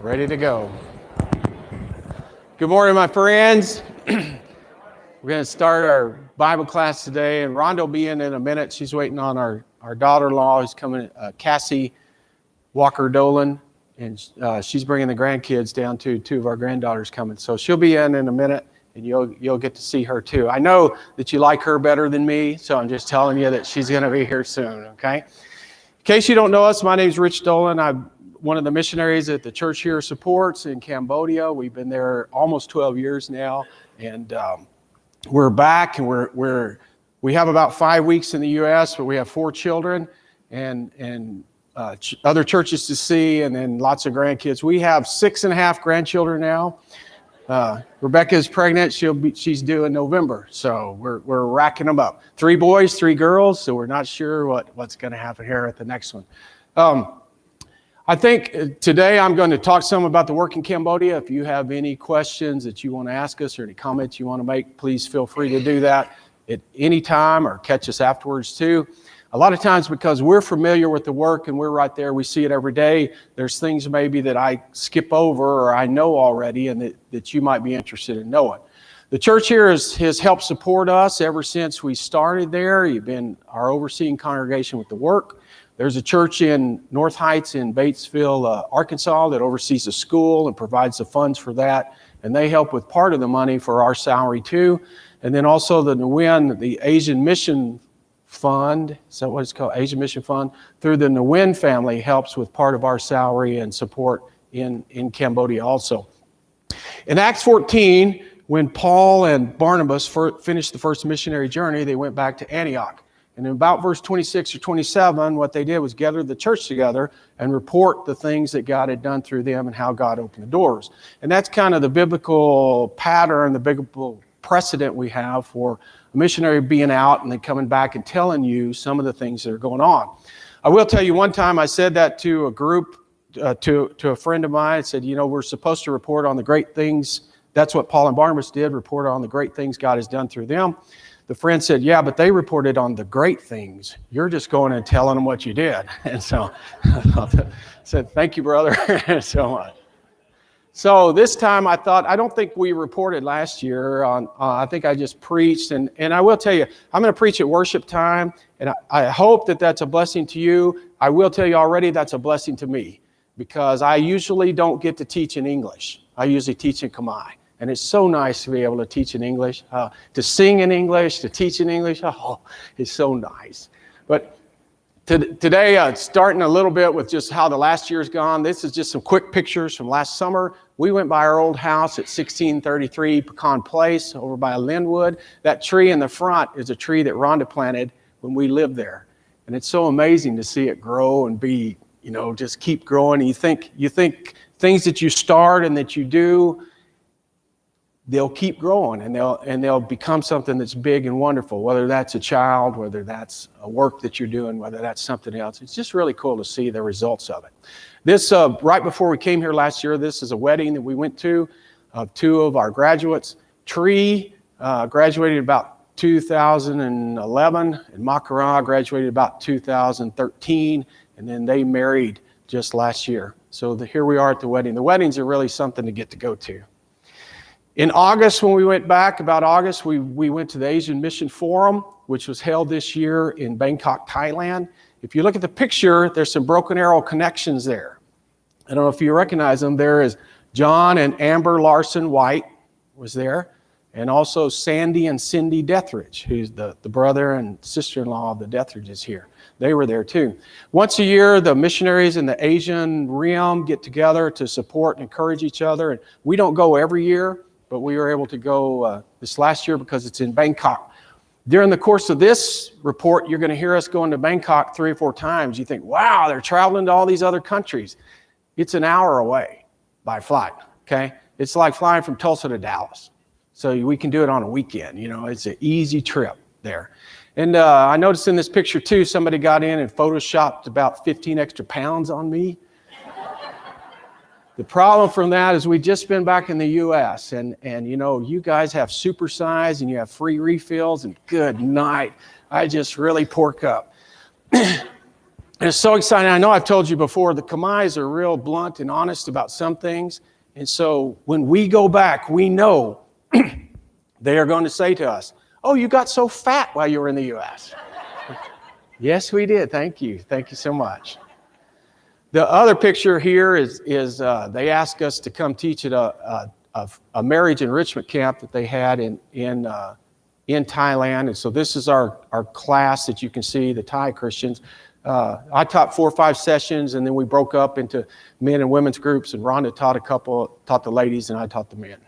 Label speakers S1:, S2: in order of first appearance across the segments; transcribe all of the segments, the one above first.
S1: Ready to go. Good morning, my friends. We're going to start our Bible class today, and Rhonda will be in a minute. She's waiting on our daughter-in-law who's coming, Cassie Walker Dolan, and she's bringing the grandkids down too. Two of our granddaughters coming, so she'll be in a minute, and you'll get to see her too. I know that you like her better than me, so I'm just telling you that she's going to be here soon. Okay. In case you don't know us, my name is Rich Dolan. I'm one of the missionaries that the church here supports in Cambodia. We've been there almost 12 years now, and we're back, and we have about 5 weeks in the U.S., but we have 4 children and other churches to see, and then lots of grandkids. We have 6.5 grandchildren now. Rebecca is pregnant. She's due in November, so we're racking them up. 3 boys, 3 girls. So we're not sure what's going to happen here at the next one. I think today I'm going to talk some about the work in Cambodia. If you have any questions that you want to ask us or any comments you want to make, please feel free to do that at any time or catch us afterwards too. A lot of times, because we're familiar with the work and we're right there, we see it every day, there's things maybe that I skip over or I know already and that you might be interested in knowing. The church here has helped support us ever since we started there. You've been our overseeing congregation with the work. There's a church in North Heights in Batesville, Arkansas, that oversees the school and provides the funds for that. And they help with part of the money for our salary too. And then also the Nguyen, the Asian Mission Fund, is that what it's called? Asian Mission Fund, through the Nguyen family helps with part of our salary and support in Cambodia also. In Acts 14, when Paul and Barnabas finished the first missionary journey, they went back to Antioch. And in about verse 26 or 27, what they did was gather the church together and report the things that God had done through them and how God opened the doors. And that's kind of the biblical pattern, the biblical precedent we have for a missionary being out and then coming back and telling you some of the things that are going on. I will tell you, one time I said that to a group, to a friend of mine. I said, we're supposed to report on the great things. That's what Paul and Barnabas did, report on the great things God has done through them. The friend said, yeah, but they reported on the great things. You're just going and telling them what you did. And so I said, thank you, brother, so much. So this time I thought, I don't think we reported last year on, I think I just preached. And I will tell you, I'm going to preach at worship time. And I hope that that's a blessing to you. I will tell you already that's a blessing to me, because I usually don't get to teach in English. I usually teach in Khmer. And it's so nice to be able to teach in English, to sing in English, to teach in English. Oh, it's so nice. But today, starting a little bit with just how the last year's gone. This is just some quick pictures from last summer. We went by our old house at 1633 Pecan Place over by Linwood. That tree in the front is a tree that Rhonda planted when we lived there. And it's so amazing to see it grow and be, just keep growing. And you think things that you start and that you do, they'll keep growing and they'll become something that's big and wonderful, whether that's a child, whether that's a work that you're doing, whether that's something else. It's just really cool to see the results of it. This, right before we came here last year, this is a wedding that we went to of 2 of our graduates. Tree graduated about 2011, and Makara graduated about 2013, and then they married just last year. So here we are at the wedding. The weddings are really something to get to go to. In August, when we went back, about August, we went to the Asian Mission Forum, which was held this year in Bangkok, Thailand. If you look at the picture, there's some Broken Arrow connections there. I don't know if you recognize them. There is John and Amber Larson White was there, and also Sandy and Cindy Dethridge, who's the brother and sister-in-law of the Dethridges here. They were there too. Once a year, the missionaries in the Asian realm get together to support and encourage each other. And we don't go every year, but we were able to go this last year because it's in Bangkok. During the course of this report, you're going to hear us going to Bangkok 3 or 4 times. You think, wow, they're traveling to all these other countries. It's an hour away by flight, okay? It's like flying from Tulsa to Dallas. So we can do it on a weekend. It's an easy trip there. And I noticed in this picture too, somebody got in and photoshopped about 15 extra pounds on me. The problem from that is we've just been back in the U.S. and you guys have supersize and you have free refills, and good night. I just really pork up. it's so exciting. I know I've told you before, the Kamais are real blunt and honest about some things. And so when we go back, we know they are going to say to us, oh, you got so fat while you were in the U.S. Yes, we did. Thank you. Thank you so much. The other picture here is they asked us to come teach at a marriage enrichment camp that they had in Thailand. And so this is our class that you can see, the Thai Christians. I taught 4 or 5 sessions, and then we broke up into men and women's groups, and Rhonda taught the ladies, and I taught the men.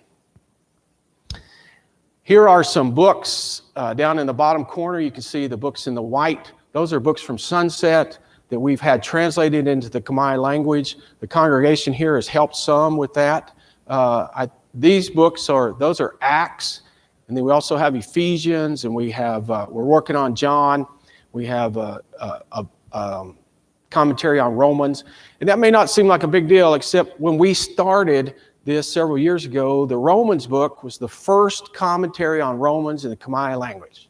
S1: Here are some books down in the bottom corner. You can see the books in the white. Those are books from Sunset that we've had translated into the Khmer language. The congregation here has helped some with that. These books those are Acts, and then we also have Ephesians, and we have we're working on John. We have a commentary on Romans, and that may not seem like a big deal, except when we started this several years ago, the Romans book was the first commentary on Romans in the Khmer language.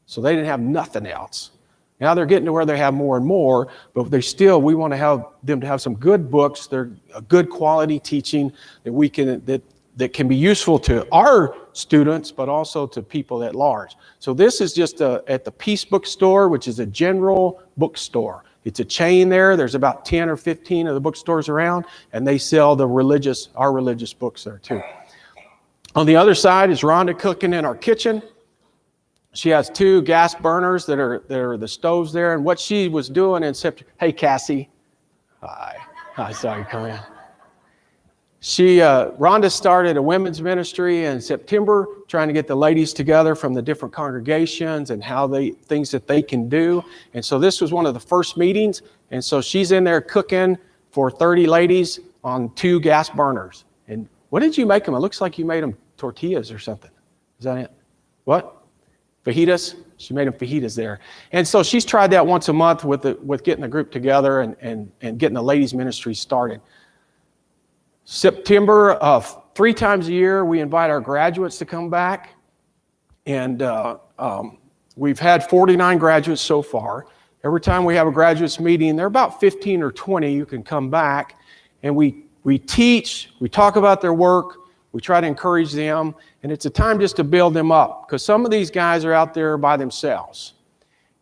S1: So they didn't have nothing else. Now they're getting to where they have more and more, but we want to have them to have some good books. They're a good quality teaching that can be useful to our students, but also to people at large. So this is just at the Peace Bookstore, which is a general bookstore. It's a chain there. There's about 10 or 15 of the bookstores around, and they sell our religious books there too. On the other side is Rhonda cooking in our kitchen. She has 2 gas burners that are the stoves there, and what she was doing in September. Hey, Cassie. Hi. I saw you come in. Rhonda started a women's ministry in September, trying to get the ladies together from the different congregations and things that they can do. And so this was one of the first meetings. And so she's in there cooking for 30 ladies on 2 gas burners. And what did you make them? It looks like you made them tortillas or something. Is that it? What? Fajitas? She made them fajitas there. And so she's tried that once a month with getting the group together and getting the ladies ministry started. September, 3 times a year, we invite our graduates to come back. And we've had 49 graduates so far. Every time we have a graduates meeting, there are about 15 or 20 who can come back. And we teach, we talk about their work, we try to encourage them. And it's a time just to build them up, because some of these guys are out there by themselves.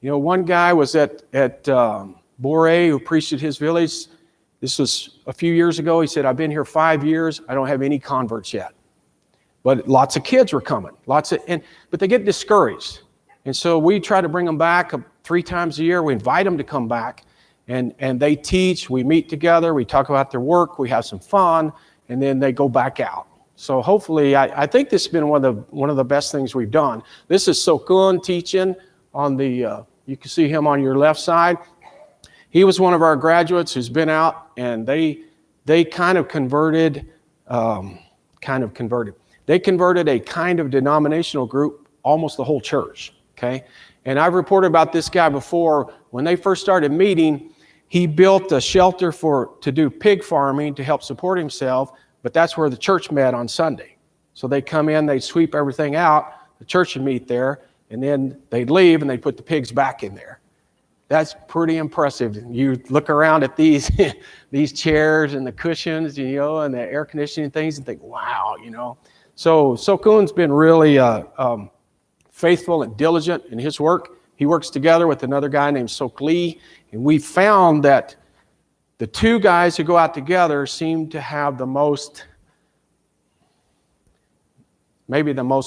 S1: You know, one guy was at Bore, who preached at his village. This was a few years ago. He said, I've been here 5 years. I don't have any converts yet. But lots of kids were coming. But they get discouraged. And so we try to bring them back 3 times a year. We invite them to come back. And they teach. We meet together. We talk about their work. We have some fun. And then they go back out. So hopefully, I think this has been one of the best things we've done. This is Sokun teaching on you can see him on your left side. He was one of our graduates who's been out, and they kind of converted. They converted a kind of denominational group, almost the whole church, okay? And I've reported about this guy before. When they first started meeting, he built a shelter to do pig farming to help support himself, but that's where the church met on Sunday. So they'd come in, they'd sweep everything out, the church would meet there, and then they'd leave and they'd put the pigs back in there. That's pretty impressive. You look around at these chairs and the cushions, and the air conditioning things, and think, wow, So Sokun's been really faithful and diligent in his work. He works together with another guy named Sok Lee, and we found that the 2 guys who go out together seem to have the most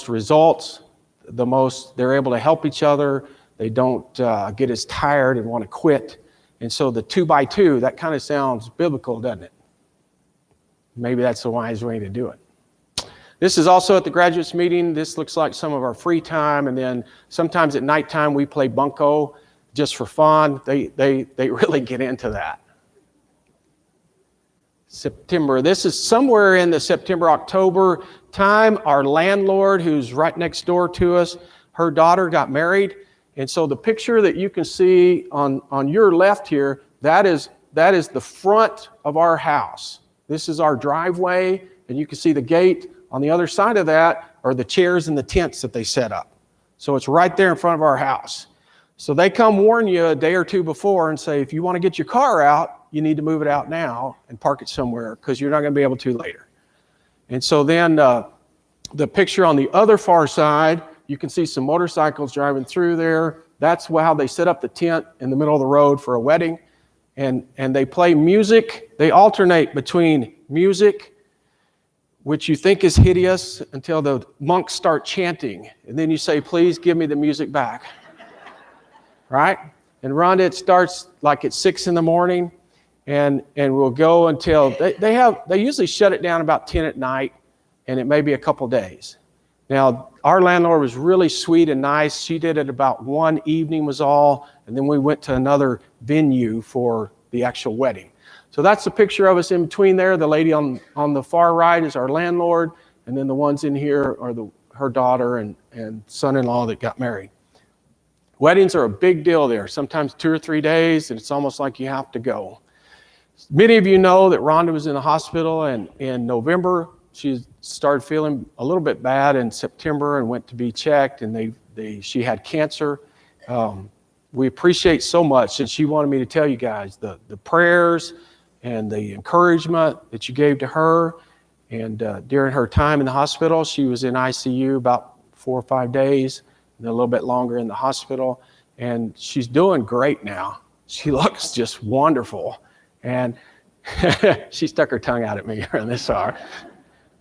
S1: results, they're able to help each other. They don't get as tired and want to quit. And so the 2 by 2, that kind of sounds biblical, doesn't it? Maybe that's the wise way to do it. This is also at the graduates meeting. This looks like some of our free time. And then sometimes at nighttime we play bunco just for fun. They really get into that. September. This is somewhere in the September-October time. Our landlord, who's right next door to us, her daughter got married. And so the picture that you can see on your left here, that is the front of our house. This is our driveway, and you can see the gate. On the other side of that are the chairs and the tents that they set up. So it's right there in front of our house. So they come warn you a day or two before and say, if you want to get your car out, you need to move it out now and park it somewhere because you're not going to be able to later. And so then the picture on the other far side, you can see some motorcycles driving through there. That's how they set up the tent in the middle of the road for a wedding. And they play music. They alternate between music, which you think is hideous, until the monks start chanting. And then you say, please give me the music back. Right? And Rhonda, it starts like at 6 in the morning, and we'll go until they usually shut it down about 10 at night, and it may be a couple days. Now, our landlord was really sweet and nice. She did it about one evening was all, and then we went to another venue for the actual wedding. So that's the picture of us in between there. The lady on the far right is our landlord, and then the ones in here are her daughter and son-in-law that got married. Weddings are a big deal there, sometimes 2 or 3 days, and it's almost like you have to go. Many of you know that Rhonda was in the hospital, and in November, she started feeling a little bit bad in September and went to be checked, and she had cancer. We appreciate so much, and she wanted me to tell you guys the prayers and the encouragement that you gave to her. And during her time in the hospital, she was in ICU about 4 or 5 days, and a little bit longer in the hospital, and she's doing great now. She looks just wonderful, and she stuck her tongue out at me in this hour.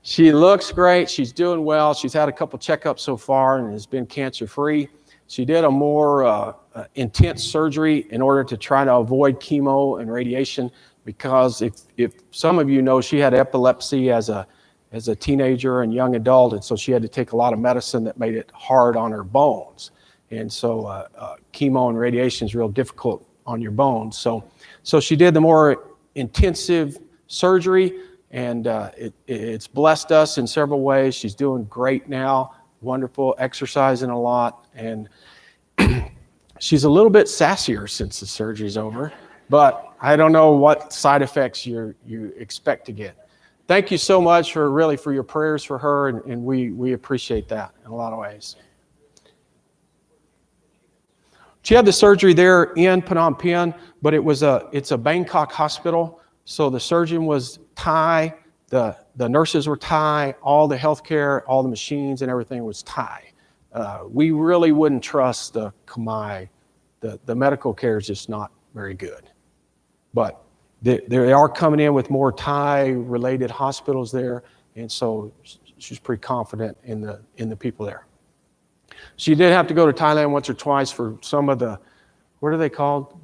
S1: She looks great. She's doing well. She's had a couple checkups so far and has been cancer-free. She did a more intense surgery in order to try to avoid chemo and radiation, because if some of you know, she had epilepsy as a teenager and young adult, and so she had to take a lot of medicine that made it hard on her bones. And so chemo and radiation is real difficult on your bones. So she did the more intensive surgery, and it's blessed us in several ways. She's doing great now, wonderful, exercising a lot, and she's a little bit sassier since the surgery's over, but I don't know what side effects you expect to get. Thank you so much for your prayers for her, and we appreciate that in a lot of ways. She had the surgery there in Phnom Penh, but it's a Bangkok hospital, so the surgeon was Thai, the nurses were Thai, all the healthcare, all the machines and everything was Thai. We really wouldn't trust the Khmer. The medical care is just not very good. But they are coming in with more Thai-related hospitals there, and so she's pretty confident in the people there. She did have to go to Thailand once or twice for some of the, what are they called?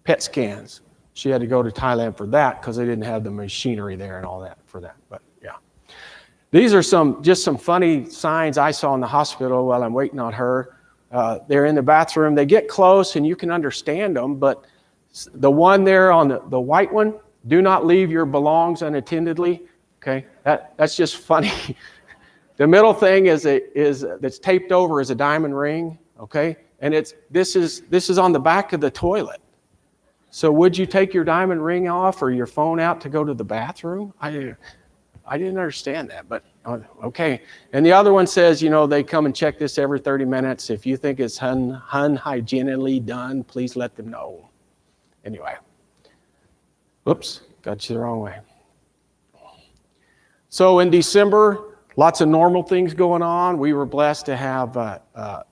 S1: PET scans. She had to go to Thailand for that because they didn't have the machinery there and all that for that. But yeah, these are just some funny signs I saw in the hospital while I'm waiting on her. They're in the bathroom. They get close and you can understand them, but the one there on the white one, do not leave your belongings unattendedly. Okay, that's just funny. The middle thing that's taped over is a diamond ring. Okay, and this is on the back of the toilet. So would you take your diamond ring off or your phone out to go to the bathroom? I didn't understand that, but okay. And the other one says, they come and check this every 30 minutes. If you think it's unhygienically done, please let them know. Anyway, whoops, got you the wrong way. So in December, lots of normal things going on. We were blessed to have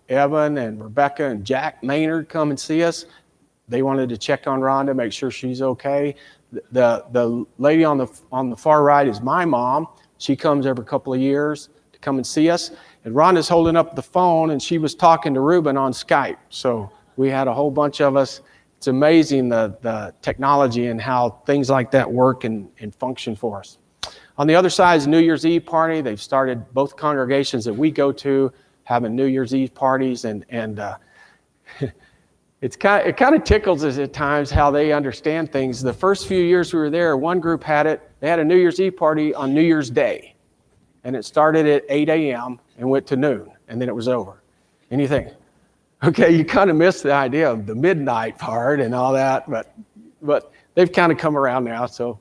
S1: Evan and Rebecca and Jack Maynard come and see us. They wanted to check on Rhonda, make sure she's okay. The lady on the far right is my mom. She comes every couple of years to come and see us. And Rhonda's holding up the phone, and she was talking to Ruben on Skype. So we had a whole bunch of us. It's amazing the technology and how things like that work and function for us. On the other side is New Year's Eve party. They've started, both congregations that we go to, having New Year's Eve parties, and it kind of tickles us at times how they understand things. The first few years we were there, one group they had a New Year's Eve party on New Year's Day. And it started at 8 a.m. and went to noon, and then it was over. And you think, okay, you kind of missed the idea of the midnight part and all that, but they've kind of come around now. So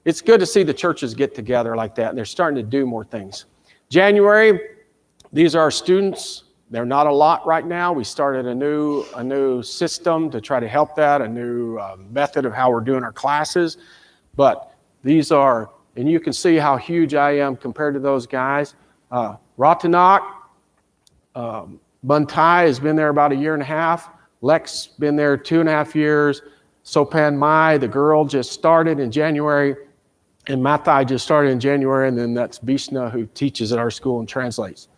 S1: it's good to see the churches get together like that, and they're starting to do more things. January, these are our students They're not a lot right now. We started a new system to try to help that, a new method of how we're doing our classes. But these are, and you can see how huge I am compared to those guys. Ratanak, Buntai has been there about 1.5 years. Lex been there 2.5 years. Sopan Mai, the girl, just started in January. And Mathai just started in January. And then that's Bishna, who teaches at our school and translates.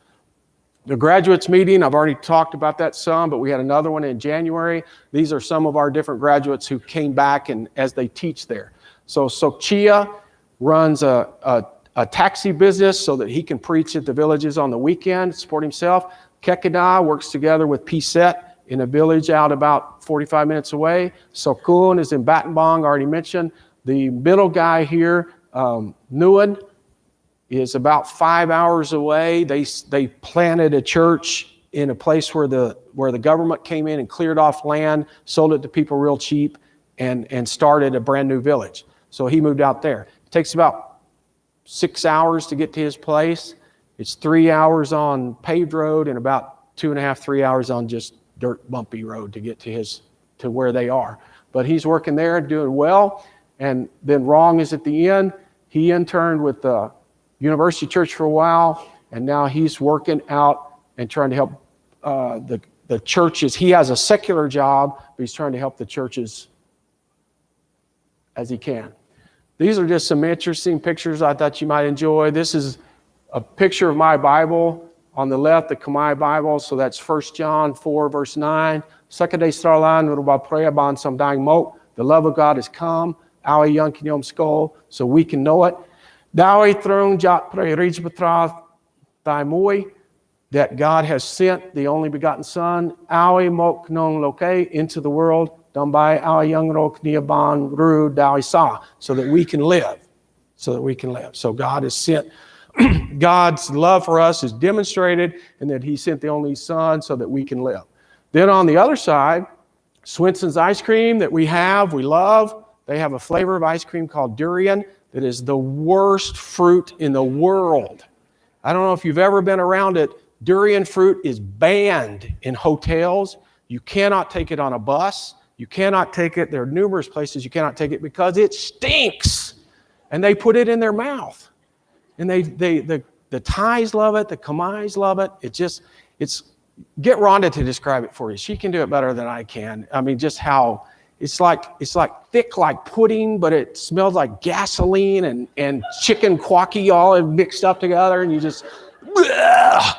S1: The graduates meeting, I've already talked about that some, but we had another one in January. These are some of our different graduates who came back and as they teach there. So Sokchia runs a taxi business so that he can preach at the villages on the weekend, support himself. Kekada works together with PSET in a village out about 45 minutes away. Sokun is in Battambang, already mentioned. The middle guy here, Nguyen, is about 5 hours away. They planted a church in a place where the government came in and cleared off land, sold it to people real cheap, and started a brand new village. So he moved out there. It takes about 6 hours to get to his place. It's 3 hours on paved road and about 2.5, 3 hours on just dirt bumpy road to get to where they are. But he's working there and doing well. And then Rong is at the end. He interned with the University Church for a while, and now he's working out and trying to help the churches. He has a secular job, but he's trying to help the churches as he can. These are just some interesting pictures I thought you might enjoy. This is a picture of my Bible. On the left, the Khmer Bible, so that's 1 John 4, verse 9. The love of God has come, so we can know it. That God has sent the only begotten Son into the world, so that we can live. So God has sent, God's love for us is demonstrated in that he sent the only Son so that we can live. Then on the other side, Swenson's ice cream that we love. They have a flavor of ice cream called durian that is the worst fruit in the world. I don't know if you've ever been around it. Durian fruit is banned in hotels. You cannot take it on a bus. You cannot take it. There are numerous places you cannot take it because it stinks. And they put it in their mouth. And the Thais love it. The Khmers love it. Get Rhonda to describe it for you. She can do it better than I can. I mean, just how it's like thick like pudding, but it smells like gasoline and chicken kwaki all mixed up together, and you just, bleh!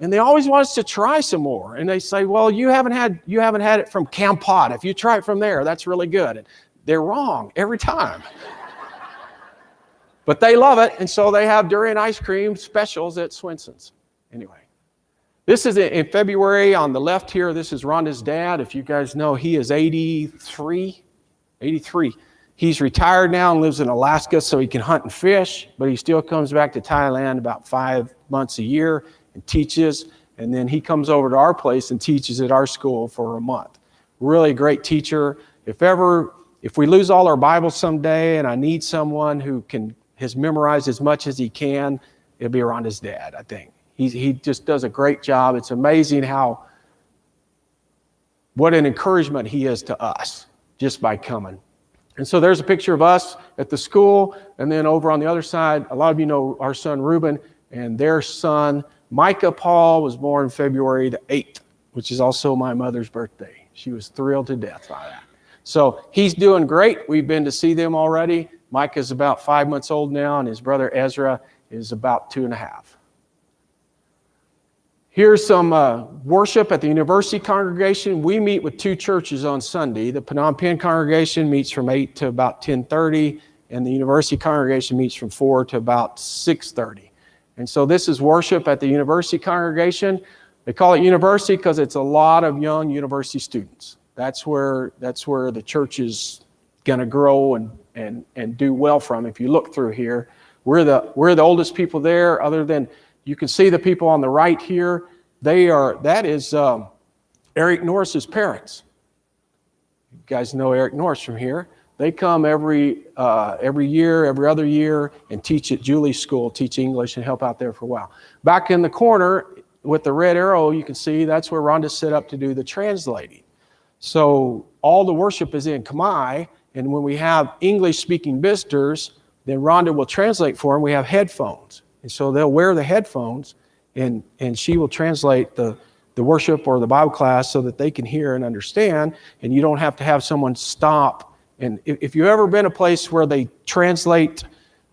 S1: And they always want us to try some more. And they say, well, you haven't had it from Kampot. If you try it from there, that's really good. And they're wrong every time. But they love it, and so they have durian ice cream specials at Swenson's. Anyway, this is in February. On the left here, this is Rhonda's dad. If you guys know, he is 83. He's retired now and lives in Alaska so he can hunt and fish, but he still comes back to Thailand about 5 months a year and teaches, and then he comes over to our place and teaches at our school for a month. Really great teacher. If we lose all our Bibles someday and I need someone who has memorized as much as he can, it'll be Rhonda's dad, I think. He just does a great job. It's amazing what an encouragement he is to us just by coming. And so there's a picture of us at the school, and then over on the other side, a lot of you know our son Reuben, and their son Micah Paul was born February the 8th, which is also my mother's birthday. She was thrilled to death by that. So he's doing great. We've been to see them already. Micah's about 5 months old now, and his brother Ezra is about 2.5. Here's some worship at the university congregation. We meet with 2 churches on Sunday. The Phnom Penh congregation meets from 8 to about 10:30, and the university congregation meets from 4 to about 6:30. And so this is worship at the university congregation. They call it university because it's a lot of young university students. That's where the church is going to grow and do well from. If you look through here, we're the oldest people there, other than you can see the people on the right here. That is Eric Norris's parents. You guys know Eric Norris from here. They come every year, every other year, and teach at Julie's school, teach English and help out there for a while. Back in the corner with the red arrow, you can see that's where Rhonda's set up to do the translating. So all the worship is in Khmer, and when we have English-speaking visitors, then Rhonda will translate for them. We have headphones, and so they'll wear the headphones, and she will translate the worship or the Bible class so that they can hear and understand, and you don't have to have someone stop. And if you've ever been a place where they translate,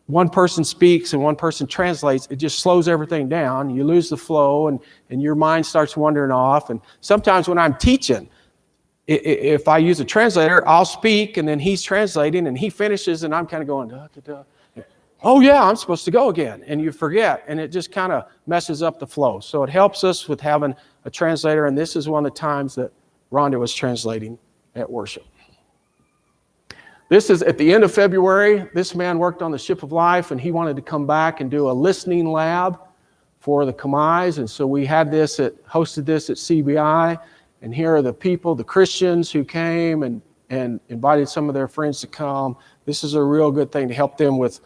S1: one person speaks and one person translates, it just slows everything down. You lose the flow, and your mind starts wandering off. And sometimes when I'm teaching, if I use a translator, I'll speak, and then he's translating, and he finishes, and I'm kind of going, da, da, da. Oh yeah, I'm supposed to go again. And you forget, and it just kind of messes up the flow. So it helps us with having a translator, and this is one of the times that Rhonda was translating at worship. This is at the end of February. This man worked on the Ship of Life, and he wanted to come back and do a listening lab for the Khmers. And so we had hosted this at CBI. And here are the people, the Christians who came and invited some of their friends to come. This is a real good thing to help them with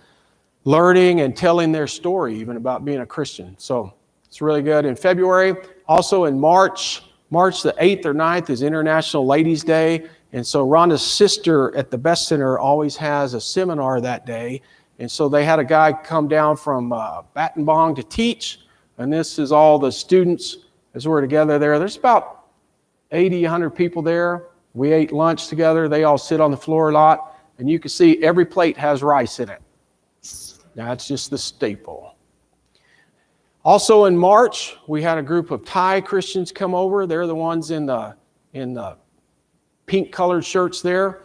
S1: learning and telling their story, even about being a Christian. So it's really good. In February, also in March the 8th or 9th is International Ladies' Day. And so Rhonda's sister at the Best Center always has a seminar that day. And so they had a guy come down from Battambang to teach. And this is all the students as we're together there. There's about 80, 100 people there. We ate lunch together. They all sit on the floor a lot. And you can see every plate has rice in it. That's just the staple. Also in March, we had a group of Thai Christians come over. They're the ones in the pink colored shirts there.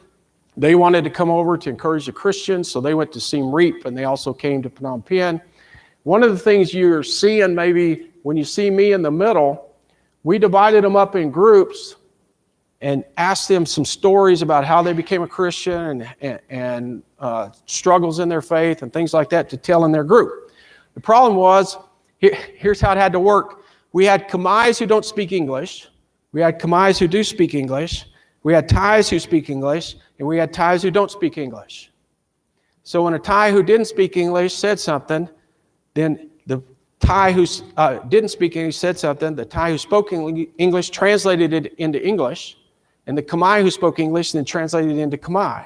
S1: They wanted to come over to encourage the Christians, so they went to Siem Reap, and they also came to Phnom Penh. One of the things you're seeing maybe when you see me in the middle, we divided them up in groups and asked them some stories about how they became a Christian and struggles in their faith and things like that to tell in their group. The problem was, here's how it had to work. We had Khmers who don't speak English. We had Khmers who do speak English. We had Thais who speak English, and we had Thais who don't speak English. So when a Thai who didn't speak English said something, then the Thai who didn't speak English said something, the Thai who spoke English translated it into English, and the Khmer who spoke English then translated it into Khmer.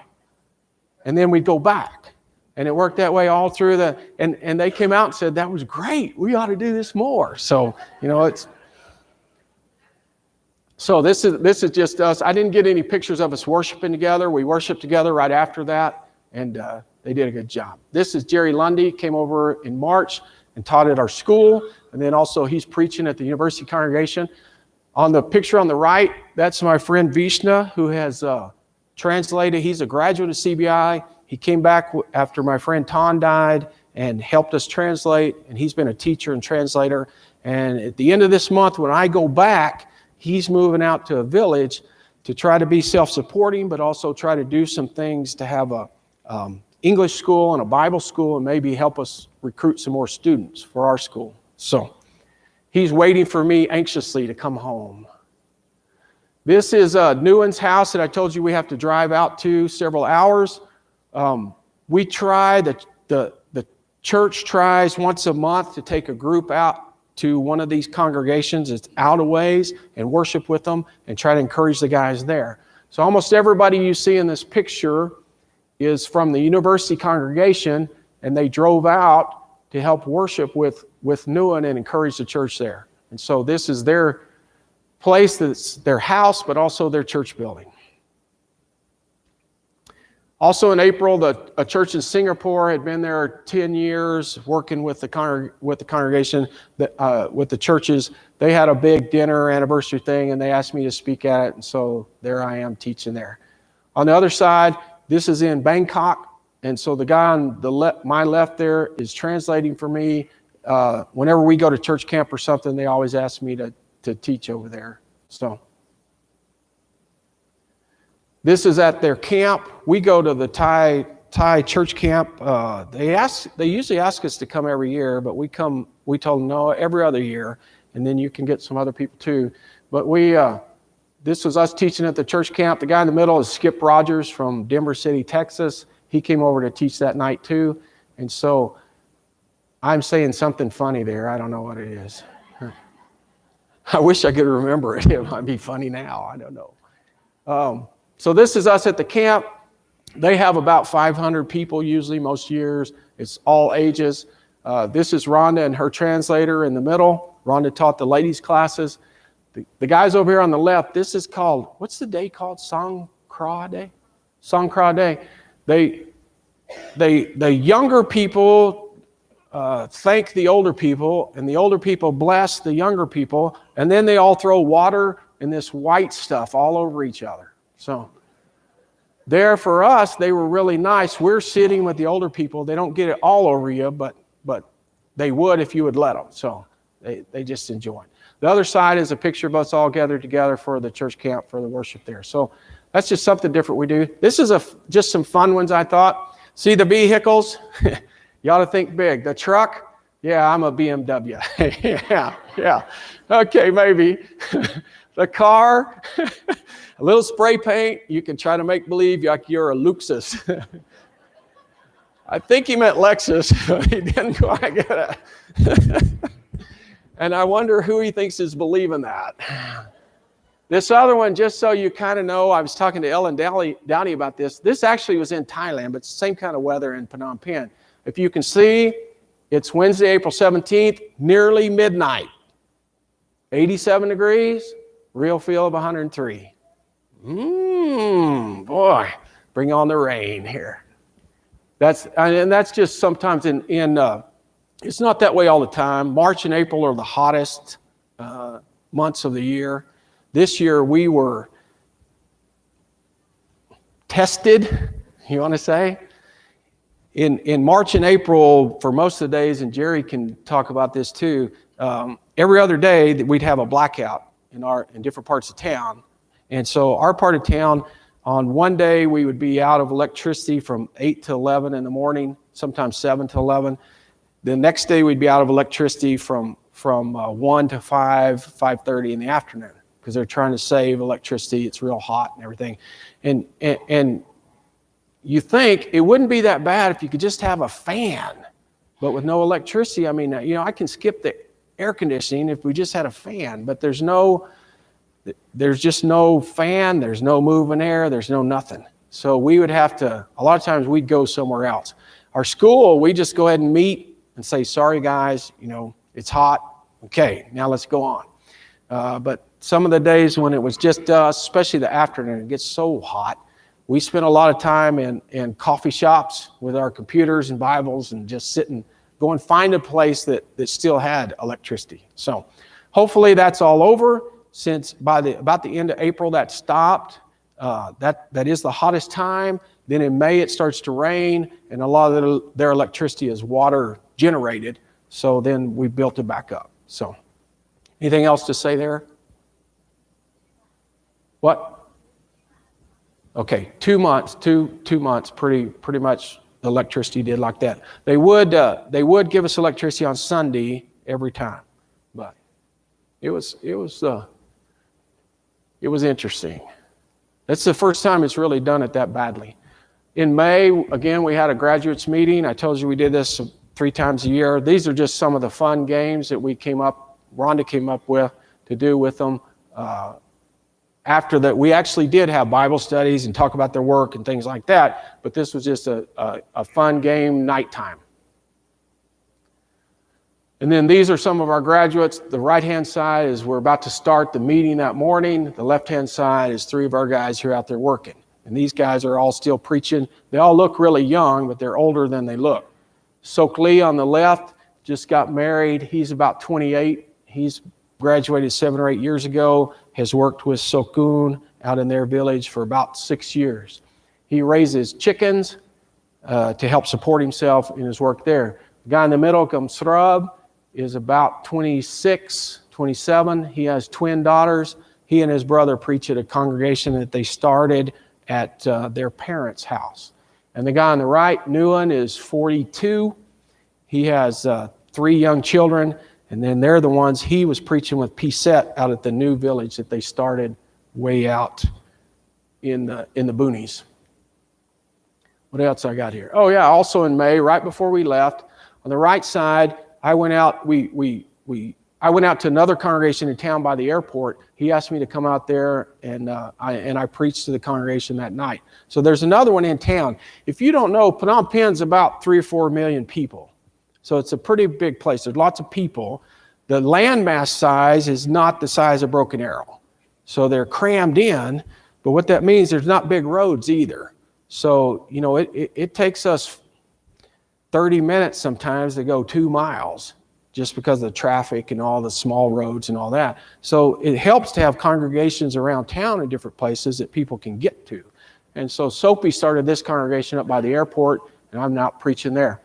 S1: And then we'd go back. And it worked that way all through and they came out and said, that was great, we ought to do this more. So, So this is just us. I didn't get any pictures of us worshiping together. We worshiped together right after that, and they did a good job. This is Jerry Lundy, came over in March and taught at our school, and then also he's preaching at the university congregation. On the picture on the right, that's my friend Vishna, who has translated. He's a graduate of CBI. He came back after my friend Ton died and helped us translate, and he's been a teacher and translator. And at the end of this month, when I go back, he's moving out to a village to try to be self-supporting, but also try to do some things to have a English school and a Bible school and maybe help us recruit some more students for our school. So he's waiting for me anxiously to come home. This is Nguyen's house that I told you we have to drive out to several hours. We try, the church tries once a month to take a group out to one of these congregations that's out a ways and worship with them and try to encourage the guys there. So almost everybody you see in this picture is from the university congregation, and they drove out to help worship with Nguyen and encourage the church there. And so this is their place, that's their house, but also their church building. Also in April, a church in Singapore had been there 10 years working with the congregation, with the churches. They had a big dinner anniversary thing, and they asked me to speak at it, and so there I am teaching there. On the other side, this is in Bangkok, and so the guy on my left there is translating for me. Whenever we go to church camp or something, they always ask me to teach over there. So this is at their camp. We go to the Thai church camp. They usually ask us to come every year, but we told them no, every other year, and then you can get some other people too. But this was us teaching at the church camp. The guy in the middle is Skip Rogers from Denver City, Texas. He came over to teach that night too. And so I'm saying something funny there. I don't know what it is. I wish I could remember it. It might be funny now. I don't know. So this is us at the camp. They have about 500 people usually most years. It's all ages. This is Rhonda and her translator in the middle. Rhonda taught the ladies' classes. The guys over here on the left, this is called, what's the day called? Songkran Day? Songkran Day. The younger people thank the older people, and the older people bless the younger people, and then they all throw water and this white stuff all over each other. So there for us, they were really nice. We're sitting with the older people. They don't get it all over you, but they would if you would let them. So they just enjoy it. The other side is a picture of us all gathered together for the church camp for the worship there. So that's just something different we do. This is just some fun ones, I thought. See the vehicles? You ought to think big. The truck? Yeah, I'm a BMW. yeah. Okay, maybe. The car? A little spray paint. You can try to make believe like you're a Luxus. I think he meant Lexus, but he didn't quite get it. And I wonder who he thinks is believing that. This other one, just so you kind of know, I was talking to Ellen Downey about this. This actually was in Thailand, but it's the same kind of weather in Phnom Penh. If you can see, it's Wednesday, April 17th, nearly midnight. 87 degrees, real feel of 103. Boy, bring on the rain here. That's just sometimes it's not that way all the time. March and April are the hottest months of the year. This year we were tested, you want to say? In March and April, for most of the days, and Jerry can talk about this too, every other day that we'd have a blackout in different parts of town. And so our part of town, on one day we would be out of electricity from 8 to 11 in the morning, sometimes 7 to 11. The next day we'd be out of electricity from 1 to 5:30 in the afternoon, because they're trying to save electricity. It's real hot and everything. And you think it wouldn't be that bad if you could just have a fan, but with no electricity, I mean, I can skip the air conditioning if we just had a fan, but there's just no fan, there's no moving air, there's no nothing. So we would have to, a lot of times we'd go somewhere else. Our school, we just go ahead and meet and say, sorry guys, it's hot. Okay, now let's go on. But some of the days when it was just us, especially the afternoon, it gets so hot. We spent a lot of time in coffee shops with our computers and Bibles and just go and find a place that still had electricity. So hopefully that's all over, since about the end of April that stopped. That is the hottest time. Then in May it starts to rain, and a lot of their electricity is water generated. So then we built it back up. So anything else to say there? What? Okay, 2 months, two months, pretty much the electricity did like that. They would give us electricity on Sunday every time, but it was interesting. That's the first time it's really done it that badly. In May, again, we had a graduates meeting. I told you we did this 3 times a year. These are just some of the fun games that Rhonda came up with to do with them. After that, we actually did have Bible studies and talk about their work and things like that, but this was just a fun game nighttime. And then these are some of our graduates. The right-hand side is we're about to start the meeting that morning. The left-hand side is 3 of our guys who are out there working. And these guys are all still preaching. They all look really young, but they're older than they look. Sok Lee on the left just got married. He's about 28. He's graduated 7 or 8 years ago, has worked with Sokun out in their village for about 6 years. He raises chickens to help support himself in his work there. The guy in the middle, Kamsrab, is about 26, 27. He has twin daughters. He and his brother preach at a congregation that they started at their parents' house. And the guy on the right, Nguyen, is 42. He has 3 young children. And then they're the ones he was preaching with Pisette out at the new village that they started way out in the boonies. What else I got here? Oh yeah, also in May, right before we left, on the right side, I went out, we I went out to another congregation in town by the airport. He asked me to come out there, and I preached to the congregation that night. So there's another one in town. If you don't know, Phnom Penh's about 3 or 4 million people. So it's a pretty big place. There's lots of people. The landmass size is not the size of Broken Arrow. So they're crammed in, but what that means, there's not big roads either. So, it takes us 30 minutes sometimes to go 2 miles just because of the traffic and all the small roads and all that. So it helps to have congregations around town in different places that people can get to. And so Soapy started this congregation up by the airport, and I'm now preaching there.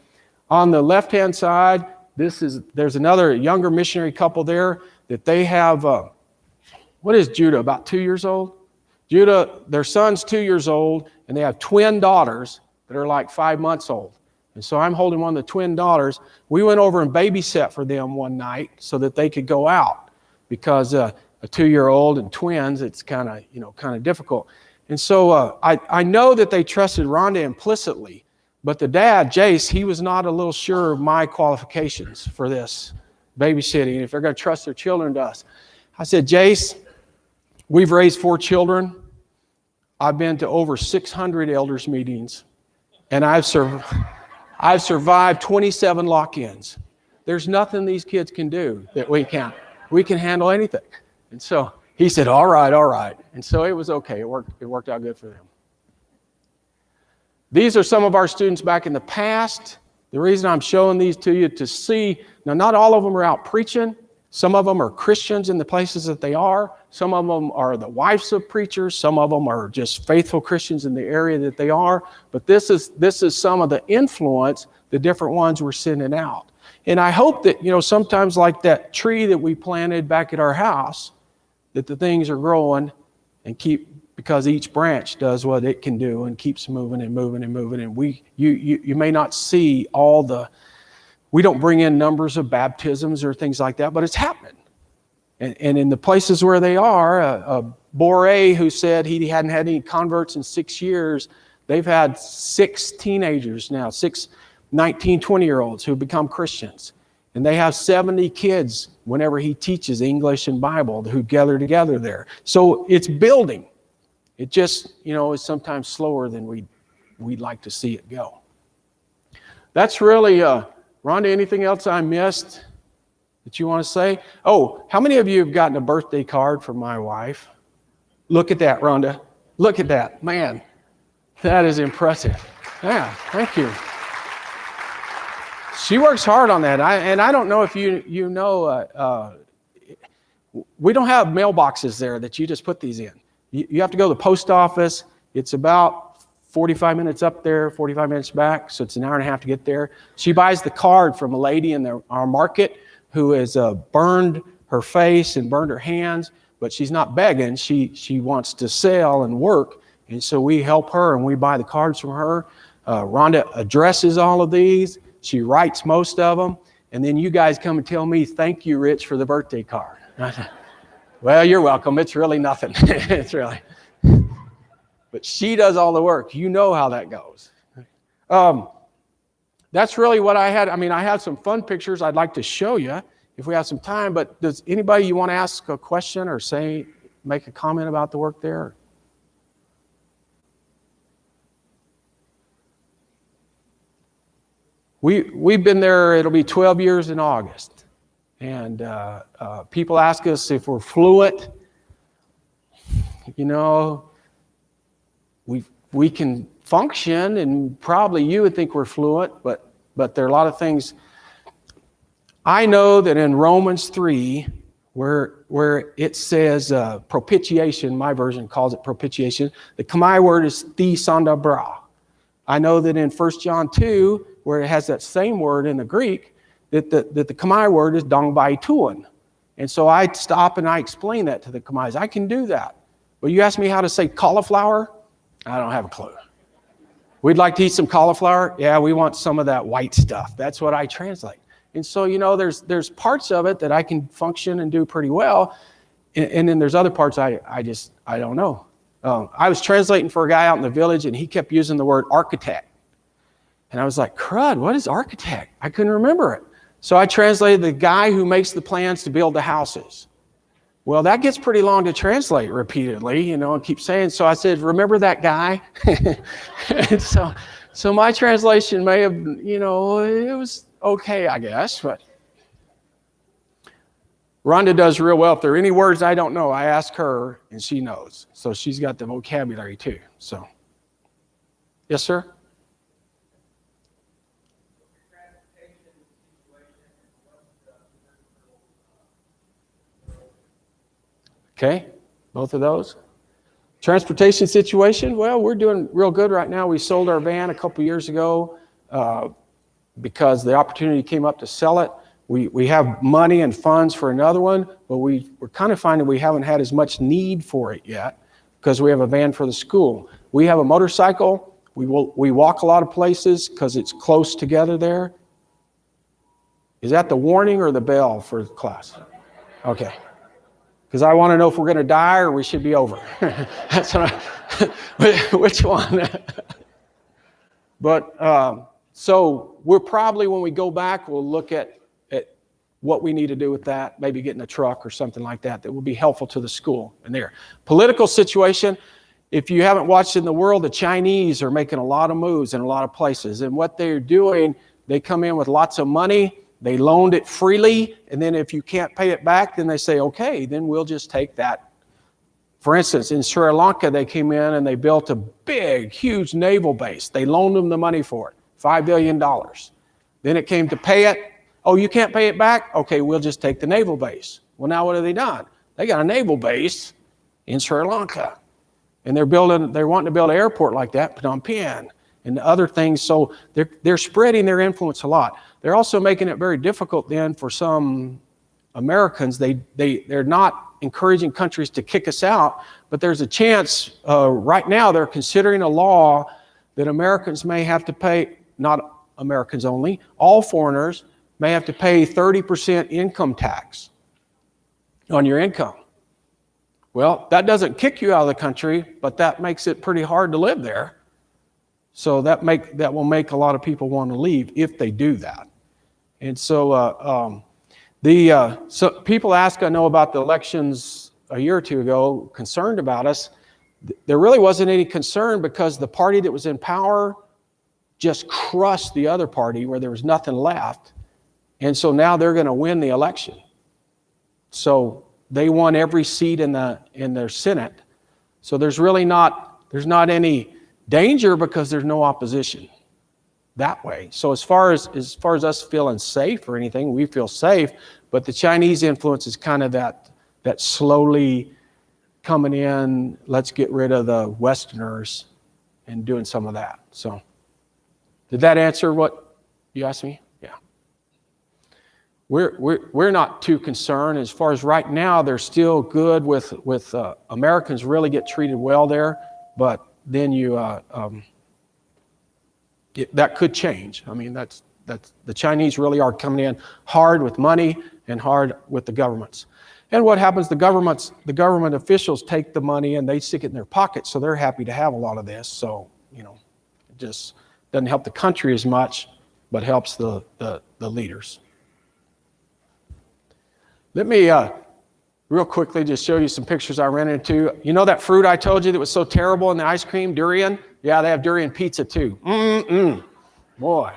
S1: On the left-hand side, there's another younger missionary couple there that they have, what is Judah, about 2 years old? Judah, their son's 2 years old, and they have twin daughters that are like 5 months old. And so I'm holding one of the twin daughters. We went over and babysat for them one night so that they could go out, because a 2-year-old and twins, it's kind of difficult. And so I know that they trusted Rhonda implicitly, but the dad, Jace, he was not a little sure of my qualifications for this babysitting, if they're going to trust their children to us. I said, Jace, we've raised 4 children. I've been to over 600 elders meetings, and I've survived 27 lock-ins. There's nothing these kids can do that we can't. We can handle anything. And so he said, all right. And so it was okay. It worked out good for them. These are some of our students back in the past. The reason I'm showing these to you to see, now not all of them are out preaching. Some of them are Christians in the places that they are. Some of them are the wives of preachers. Some of them are just faithful Christians in the area that they are. But this is some of the influence, the different ones we're sending out. And I hope that, sometimes like that tree that we planted back at our house, that the things are growing and because each branch does what it can do and keeps moving and moving and moving. And you may not see we don't bring in numbers of baptisms or things like that, but it's happening. And in the places where they are, Boré, who said he hadn't had any converts in 6 years, they've had 6 teenagers now, 6 19, 20-year-olds who become Christians. And they have 70 kids whenever he teaches English and Bible who gather together there. So it's building. It just, is sometimes slower than we'd like to see it go. That's really, Rhonda, anything else I missed that you want to say? Oh, how many of you have gotten a birthday card from my wife? Look at that, Rhonda. Look at that. Man, that is impressive. Yeah, thank you. She works hard on that. I don't know if you know, we don't have mailboxes there that you just put these in. You have to go to the post office. It's about 45 minutes up there, 45 minutes back, so it's an hour and a half to get there. She buys the card from a lady in our market who has burned her face and burned her hands, but she's not begging. She wants to sell and work, and so we help her and we buy the cards from her. Rhonda addresses all of these. She writes most of them, and then you guys come and tell me, thank you, Rich, for the birthday card. I said, well, you're welcome. It's really nothing. It's really. But she does all the work. You know how that goes. That's really what I had. I mean, I have some fun pictures I'd like to show you if we have some time, but does anybody you want to ask a question or make a comment about the work there? We've been there, it'll be 12 years in August. And people ask us if we're fluent. We can function, and probably you would think we're fluent, but there are a lot of things. I know that in Romans 3, where it says propitiation, my version calls it propitiation, the Khmer word is thi sandabra. I know that in 1 John 2, where it has that same word in the Greek, that the Khmer word is dongbai tuan. And so I stop and I explain that to the Khmer's. I can do that. But you ask me how to say cauliflower? I don't have a clue. We'd like to eat some cauliflower? Yeah, we want some of that white stuff. That's what I translate. And so, there's parts of it that I can function and do pretty well. And then there's other parts I don't know. I was translating for a guy out in the village, and he kept using the word architect. And I was like, crud, what is architect? I couldn't remember it. So I translated the guy who makes the plans to build the houses. Well, that gets pretty long to translate repeatedly, and keep saying. So I said, remember that guy? And so my translation may have, it was okay, I guess. But Rhonda does real well. If there are any words I don't know, I ask her, and she knows. So she's got the vocabulary too. So, yes, sir? Okay, both of those. Transportation situation, well, we're doing real good right now. We sold our van a couple years ago because the opportunity came up to sell it. We have money and funds for another one, but we're kind of finding we haven't had as much need for it yet because we have a van for the school. We have a motorcycle. We walk a lot of places because it's close together there. Is that the warning or the bell for class? Okay. Because I want to know if we're going to die or we should be over. That's what which one? But so we're probably, when we go back, we'll look at what we need to do with that, maybe getting a truck or something like that will be helpful to the school and there. Political situation, if you haven't watched in the world, the Chinese are making a lot of moves in a lot of places. And what they're doing, they come in with lots of money. They loaned it freely, and then if you can't pay it back, then they say, okay, then we'll just take that. For instance, in Sri Lanka, they came in and they built a big, huge naval base. They loaned them the money for it, $5 billion. Then it came to pay it. Oh, you can't pay it back? Okay, we'll just take the naval base. Well, now what have they done? They got a naval base in Sri Lanka, and they're wanting to build an airport like that, Phnom Penh, and other things. So they're spreading their influence a lot. They're also making it very difficult then for some Americans. They're not encouraging countries to kick us out, but there's a chance right now they're considering a law that Americans may have to pay, not Americans only, all foreigners may have to pay 30% income tax on your income. Well, that doesn't kick you out of the country, but that makes it pretty hard to live there. So that will make a lot of people want to leave if they do that. And so so people ask, I know, about the elections a year or two ago, concerned about us. There really wasn't any concern because the party that was in power just crushed the other party where there was nothing left. And so now they're going to win the election. So they won every seat in their Senate. So there's not any danger because there's no opposition that way. So as far as us feeling safe or anything, we feel safe, but the Chinese influence is kind of that slowly coming in, let's get rid of the Westerners and doing some of that. So did that answer what you asked me? Yeah. We're not too concerned. As far as right now, they're still good with Americans really get treated well there, but then that could change. I mean, that's the Chinese really are coming in hard with money and hard with the governments. And what happens? The government officials take the money and they stick it in their pockets, so they're happy to have a lot of this. So it just doesn't help the country as much, but helps the leaders. Let me real quickly just show you some pictures I ran into. You know that fruit I told you that was so terrible in the ice cream, durian? Yeah, they have durian pizza too. Boy.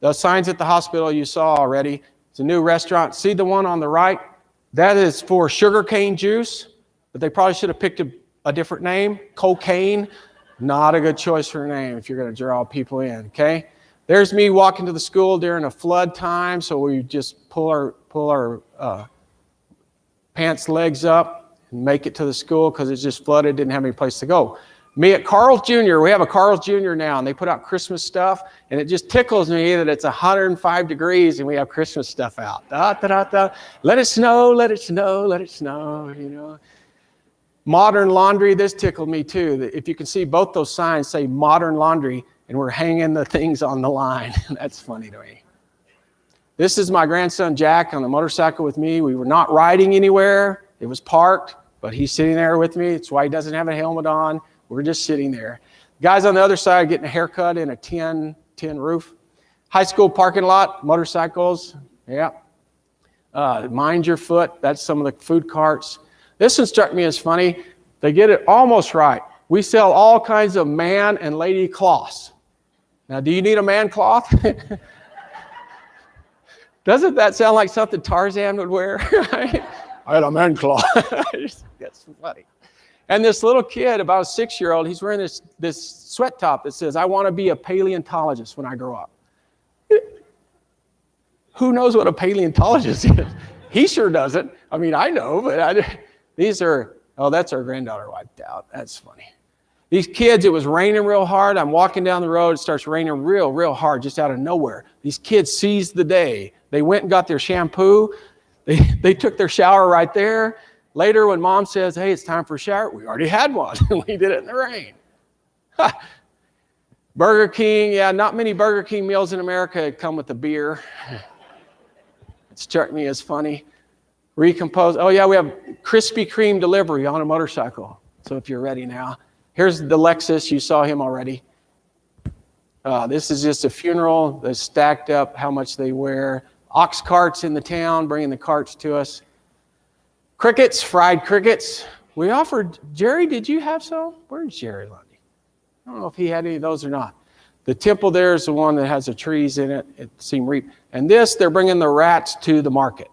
S1: Those signs at the hospital you saw already. It's a new restaurant. See the one on the right? That is for sugarcane juice, but they probably should have picked a different name. Cocaine, not a good choice for a name if you're going to draw people in, okay? There's me walking to the school during a flood time, so we just pull our pants legs up and make it to the school because it's just flooded, didn't have any place to go. Me at Carl's Jr., we have a Carl's Jr. now, and they put out Christmas stuff, and it just tickles me that it's 105 degrees and we have Christmas stuff out. Da, da, da, da. Let it snow, let it snow, let it snow, Modern laundry, this tickled me too. If you can see, both those signs say modern laundry, and we're hanging the things on the line. That's funny to me. This is my grandson Jack on a motorcycle with me. We were not riding anywhere. It was parked, but he's sitting there with me. That's why he doesn't have a helmet on. We're just sitting there. Guys on the other side getting a haircut in a tin roof. High school parking lot, motorcycles. Yeah. Mind your foot. That's some of the food carts. This one struck me as funny. They get it almost right. We sell all kinds of man and lady cloths. Now, do you need a man cloth? Doesn't that sound like something Tarzan would wear? I had a man cloth. That's funny. And this little kid, about a 6-year-old, he's wearing this sweat top that says, "I want to be a paleontologist when I grow up." Who knows what a paleontologist is? He sure doesn't. I mean, I know, but these are, oh, that's our granddaughter wiped out. That's funny. These kids, it was raining real hard. I'm walking down the road. It starts raining real hard just out of nowhere. These kids seized the day. They went and got their shampoo. They took their shower right there. Later, when Mom says, "Hey, it's time for a shower," we already had one. We did it in the rain. Burger King, yeah, not many Burger King meals in America come with a beer. It struck me as funny. Recompose. Oh, yeah, we have Krispy Kreme delivery on a motorcycle. So if you're ready now. Here's the Lexus. You saw him already. This is just a funeral. They're stacked up how much they wear. Ox carts in the town, bringing the carts to us. Crickets, fried crickets. We offered, Jerry, did you have some? Where's Jerry Lundy? I don't know if he had any of those or not. The temple there is the one that has the trees in it. It seemed reap. And this, they're bringing the rats to the market.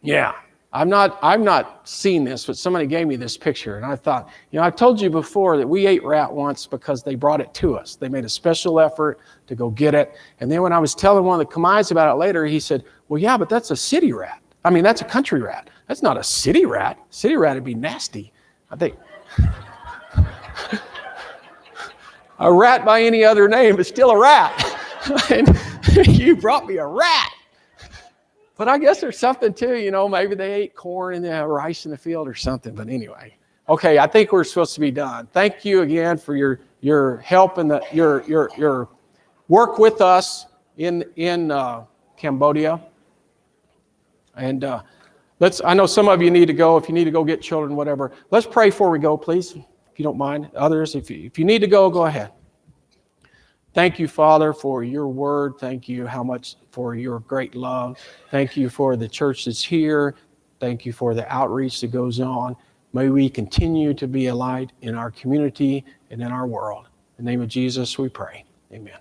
S1: Yeah, I've not seen this, but somebody gave me this picture, and I thought, I've told you before that we ate rat once because they brought it to us. They made a special effort to go get it. And then when I was telling one of the Kamais about it later, he said, "Well, yeah, but that's a city rat. I mean, that's a country rat. That's not a city rat. City rat would be nasty." I think a rat by any other name is still a rat. And you brought me a rat. But I guess there's something too, maybe they ate corn and they had rice in the field or something. But anyway, okay, I think we're supposed to be done. Thank you again for your help and your work with us in Cambodia. And I know some of you need to go. If you need to go get children, whatever. Let's pray before we go, please, if you don't mind. Others, if you need to go ahead. Thank you, Father, for your word. Thank you how much for your great love. Thank you for the church that's here. Thank you for the outreach that goes on. May we continue to be a light in our community and in our world. In the name of Jesus, we pray. Amen.